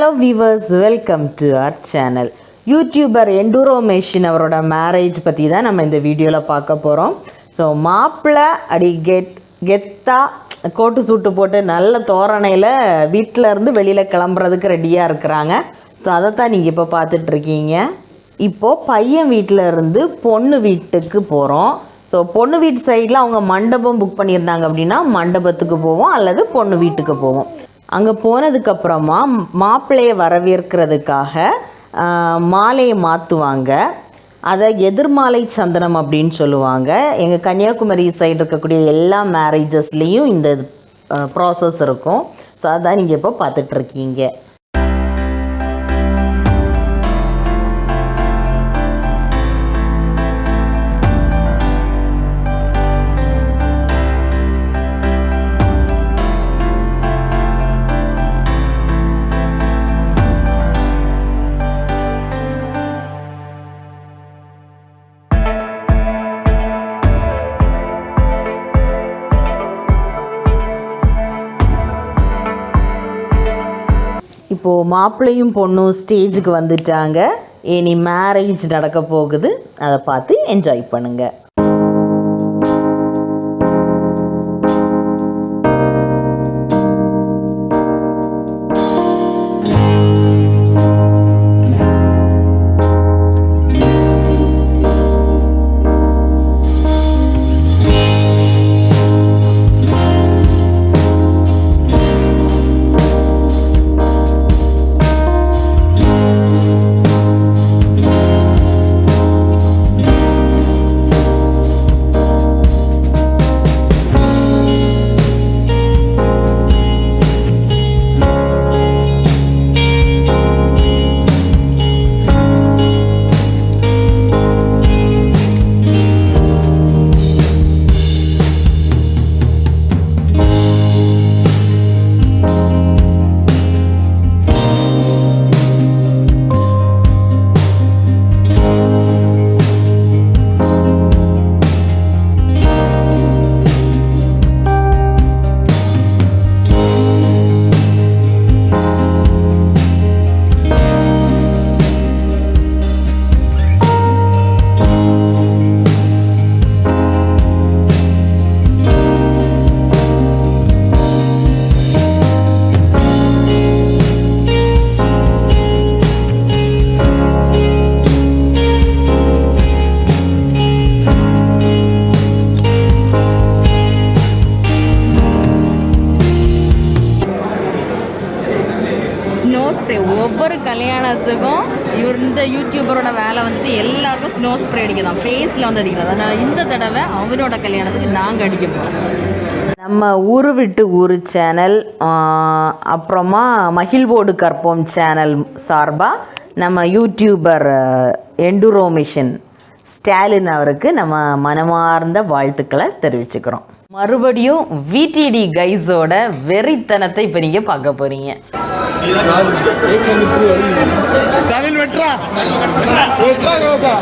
Hello viewers, welcome to our channel. YouTuber Enduro machine அவரோட marriage பற்றி தான் நம்ம இந்த வீடியோவில் பார்க்க போகிறோம். ஸோ மாப்பிள்ளை அடி கெத்தா கோட்டு சூட்டு போட்டு நல்ல தோரணையில் வீட்டில் இருந்து வெளியில் கிளம்புறதுக்கு ரெடியாக இருக்கிறாங்க. ஸோ அதைத்தான் நீங்கள் இப்போ பார்த்துட்ருக்கீங்க. இப்போது பையன் வீட்டில் இருந்து பொண்ணு வீட்டுக்கு போகிறோம். ஸோ பொண்ணு வீட்டு சைடில் அவங்க மண்டபம் புக் பண்ணியிருந்தாங்க அப்படின்னா மண்டபத்துக்கு போவோம் அல்லது பொண்ணு வீட்டுக்கு போவோம். அங்கே போனதுக்கப்புறமா மாப்பிள்ளையை வரவேற்கிறதுக்காக மாலையை மாற்றுவாங்க. அதை எதிர்மாலை சந்தனம் அப்படின்னு சொல்லுவாங்க. எங்கள் கன்னியாகுமரி சைடு இருக்கக்கூடிய எல்லா மேரேஜஸ்லேயும் இந்த ப்ராசஸ் இருக்கும். ஸோ அதான் நீங்கள் இப்போ பார்த்துட்ருக்கீங்க. இப்போது மாப்பிள்ளையும் பொண்ணும் ஸ்டேஜுக்கு வந்துட்டாங்க. இனி மேரேஜ் நடக்க போகுது. அதை பார்த்து என்ஜாய் பண்ணுங்கள். ஸ்னோ ஸ்ப்ரே ஒவ்வொரு கல்யாணத்துக்கும் இந்த யூடியூபரோட வேலை வந்துட்டு எல்லாருக்கும் ஸ்னோ ஸ்ப்ரே அடிக்கதான், ஃபேஸில் வந்து அடிக்கிறது. அதனால் இந்த தடவை அவரோட கல்யாணத்துக்கு நாங்கள் அடிக்க போகிறோம். நம்ம ஊரு விட்டு ஊரு சேனல், அப்புறமா மகிழ்வோடு கற்போம் சேனல் சார்பாக நம்ம யூடியூபர் எண்டூரோ மிஷன் ஸ்டாலின் அவருக்கு நம்ம மனமார்ந்த வாழ்த்துக்களை தெரிவிச்சுக்கிறோம். மறுபடியும் VTD கைஸோட வெறித்தனத்தை இப்போ நீங்கள் பார்க்க போகிறீங்க. ஸ்டாலின் வெட்ரா வெட்ரா கோபா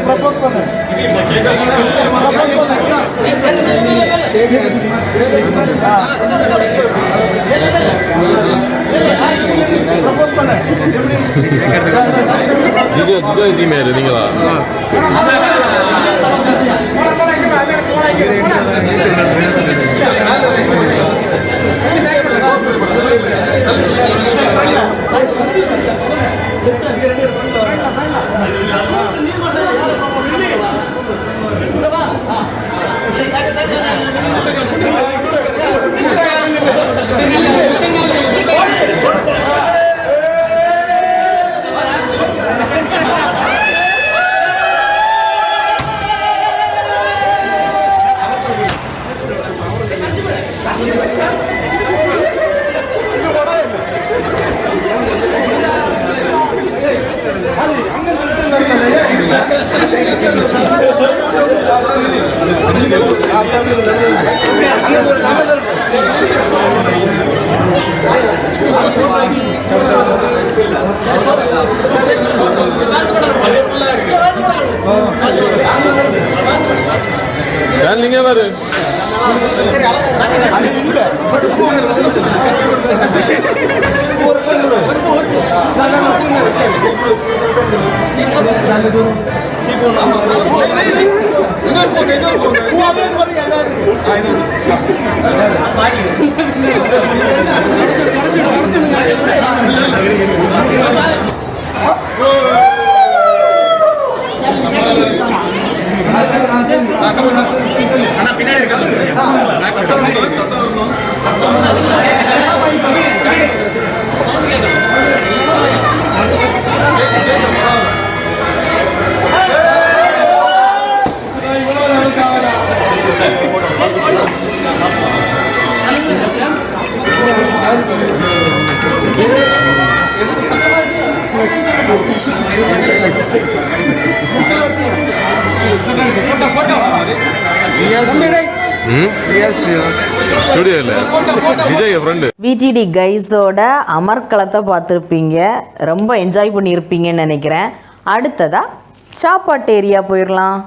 ப்ரப்போஸ் பண்ணு நீங்களா நீங்க பாரு ஸ்டுடியோ இல்ல விஜய் ஃப்ரெண்ட் VTD கைஸோட அமர்க்களத்தை பார்த்துருப்பீங்க, ரொம்ப என்ஜாய் பண்ணியிருப்பீங்கன்னு நினைக்கிறேன். அடுத்ததா சாப்பாட்டு ஏரியா போயிடலாம்.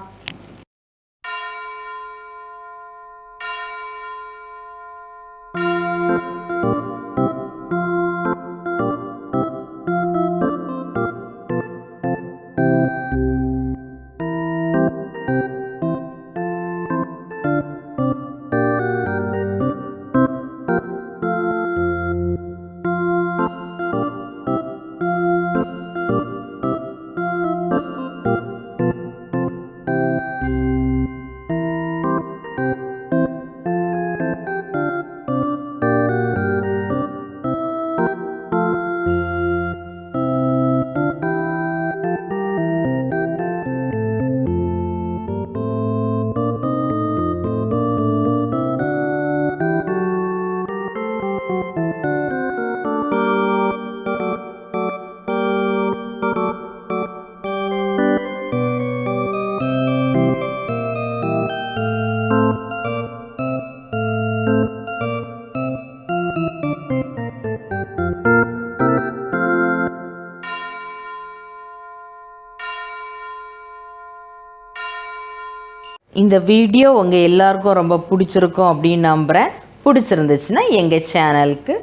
இந்த வீடியோ உங்கள் எல்லாருக்கும் ரொம்ப பிடிச்சிருக்கும் அப்படின்னு நம்புகிறேன். பிடிச்சிருந்துச்சுன்னா எங்கள் சேனலுக்கு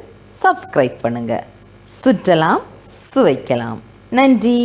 சப்ஸ்கிரைப் பண்ணுங்கள். சுற்றலாம், சுவைக்கலாம். நன்றி.